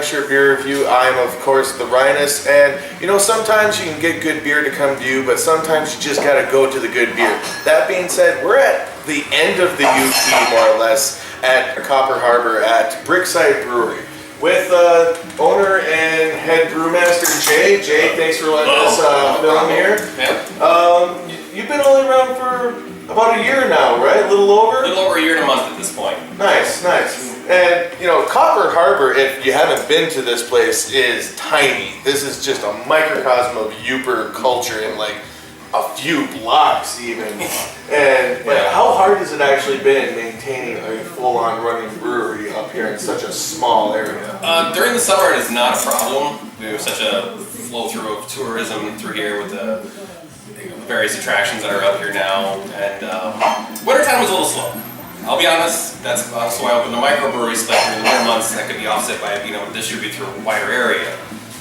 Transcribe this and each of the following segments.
Amateur Beer Review. I'm, of course, the Reinaas, and sometimes you can get good beer to come to you, but sometimes you just gotta go to the good beer. That being said, we're at the end of the UP, more or less, at Copper Harbor at Brickside Brewery with owner and head brewmaster Jay. Jay, thanks for letting us film here. You've been only around for about a year now, right? A little over? A little over a year and a month at this point. Nice, nice. And Copper Harbor, if you haven't been to this place, is tiny. This is just a microcosm of Yooper culture in like a few blocks even. And how hard has it actually been maintaining a full-on running brewery up here in such a small area? During the summer it is not a problem. We have such a flow through of tourism through here with the various attractions that are up here now. And wintertime was a little slow. I'll be honest, that's also why I opened the microbrewery so that during the winter months that could be offset by being able to distribute through a wider area.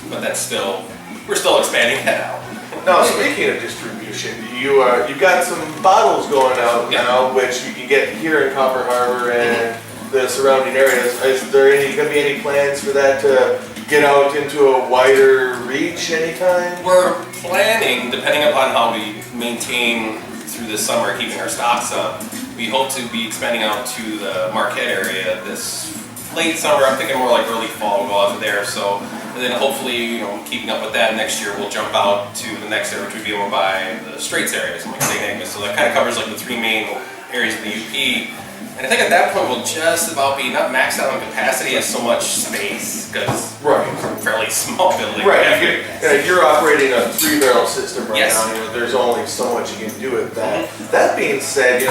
But we're still expanding that out. Now, speaking of distribution, you've got some bottles going out now, which you can get here in Copper Harbor and the surrounding areas. Is there going to be any plans for that to get out into a wider reach anytime? We're planning, depending upon how we maintain through the summer, keeping our stocks up. We hope to be expanding out to the Marquette area this late summer. I'm thinking more like early fall, we'll go out to there. So, and then hopefully, keeping up with that next year, we'll jump out to the next area, which would be over by the Straits area, so like St. Agnes. So that kind of covers like the three main areas of the UP. And I think at that point we'll just about be not maxed out on capacity as so much space, because we're a fairly small building. Right, you're operating a 3-barrel system right yes. now. There's only so much you can do with that. That being said,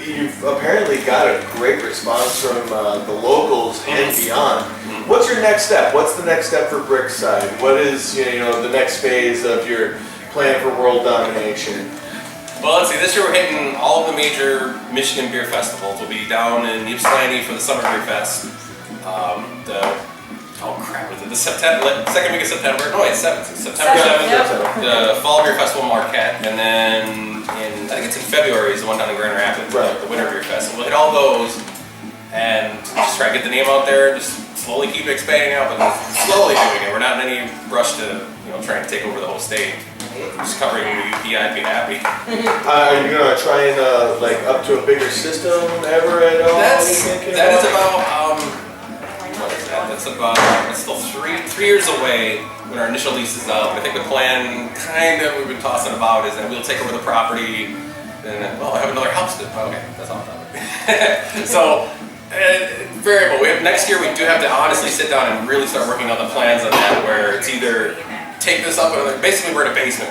you've apparently got a great response from the locals and beyond. What's your next step? What's the next step for Brickside? What is the next phase of your plan for world domination? Well, let's see. This year we're hitting all of the major Michigan beer festivals. We'll be down in Ypsilanti for the Summer Beer Fest. The second week of September. No, wait, September 7th. The Fall Beer Festival in Marquette, and then I think it's in February is the one down in Grand Rapids, the Winter Beer Festival. We'll hit all those and just try to get the name out there. Just slowly keep expanding out, but slowly doing it. We're not in any rush to trying to take over the whole state. Just covering the UP, I'd be happy. Are you gonna try and up to a bigger system ever at all? That is about what is that? That's about it's still three years away when our initial lease is up. I think the plan, we've been tossing about, is that we'll take over the property and I have another house to. Okay, that's all done. So. Variable. Next year we do have to honestly sit down and really start working on the plans on that, where it's either take this up, or basically we're in a basement.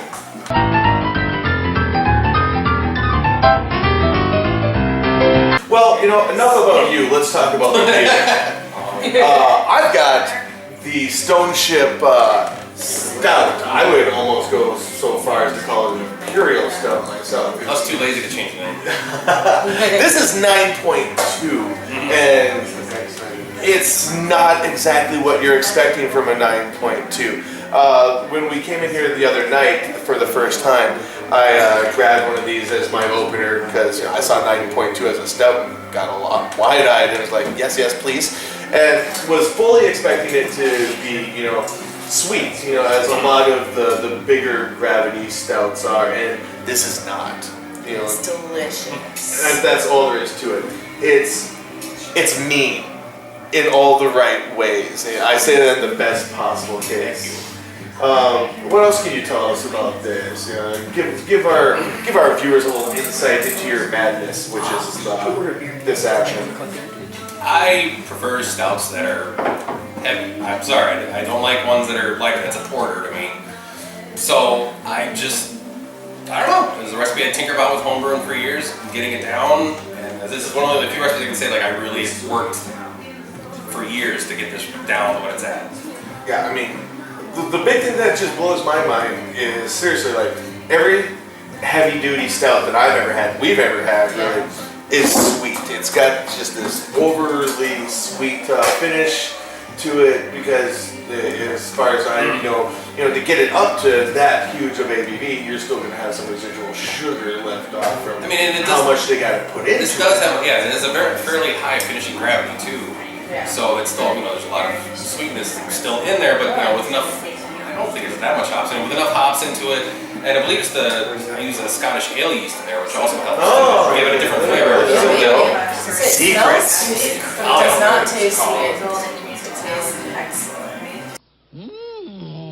Well, enough about you. Let's talk about the basement. I've got the Stone Ship Stout. I would almost go so far as to call it an Imperial Stout myself. I was too lazy to change the name. This is 9.2, and it's not exactly what you're expecting from a 9.2. When we came in here the other night for the first time, I grabbed one of these as my opener because I saw 9.2 as a stout and got a lot wide-eyed and was like, yes, yes, please, and was fully expecting it to be, sweet, as a lot of the bigger gravity stouts are, and this is not. It's delicious. That's all there is to it. It's mean in all the right ways. I say that in the best possible case. What else can you tell us about this? Give our viewers a little insight into your madness, which is this action. I prefer stouts that are heavy. I'm sorry, I don't like ones that are lighter. That's a porter to me. So I don't know. It was a recipe I tinkered about with homebrewing for years, getting it down. And this is one of the few recipes I can say I really worked for years to get this down to what it's at. Yeah, I mean, the big thing that just blows my mind is seriously every heavy duty stout that I've ever had, we've ever had, really, is sweet. It's got just this overly sweet finish to it because, as far as I know, to get it up to that huge of ABV, you're still going to have some residual sugar left off from how much they got to put in. This does have, it has a fairly high finishing gravity too. So it's still, there's a lot of sweetness still in there, but with enough, I don't think it's that much hops in it, with enough hops into it, and I believe I use a Scottish ale yeast in there, which also helps to give it a different flavor. Secrets. It does not taste sweet. It tastes excellent.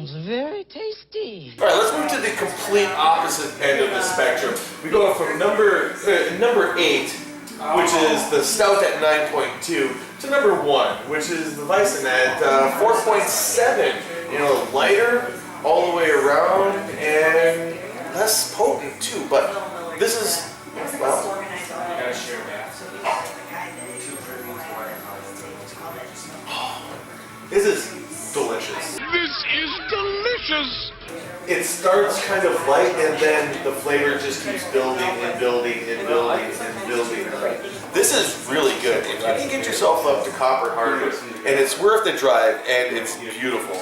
It's very tasty. All right, let's move to the complete opposite end of the spectrum. We go from number 8, which is the stout at 9.2, to number 1, which is the Weizen at 4.7. Lighter all the way around and less potent too. But this is, well, this is delicious. This is delicious. It starts kind of light and then the flavor just keeps building and building and building and building. This is really good. If you can get yourself up to Copper Harbor, and it's worth the drive and it's beautiful,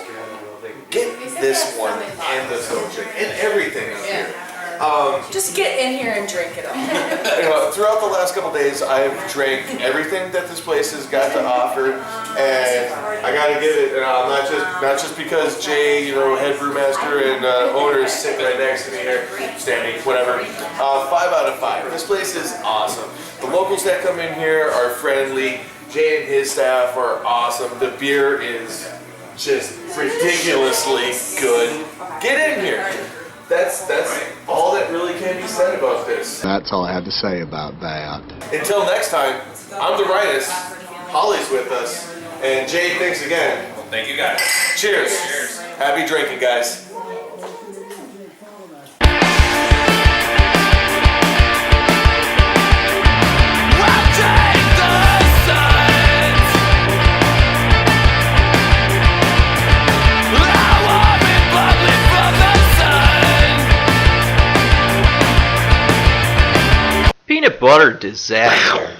get this one and the Socha and everything up here. Just get in here and drink it all. Throughout the last couple days, I've drank everything that this place has got to offer, and I gotta give it. Not just because Jay, head brewmaster and owner is sitting right next to me here, standing, whatever. 5 out of 5. This place is awesome. The locals that come in here are friendly. Jay and his staff are awesome. The beer is just ridiculously good. Get in here. That's all that really can be said about this. That's all I have to say about that. Until next time, I'm the Reinaas. Holly's with us. And Jay, thanks again. Thank you guys. Cheers. Cheers. Happy drinking, guys. Peanut butter disaster.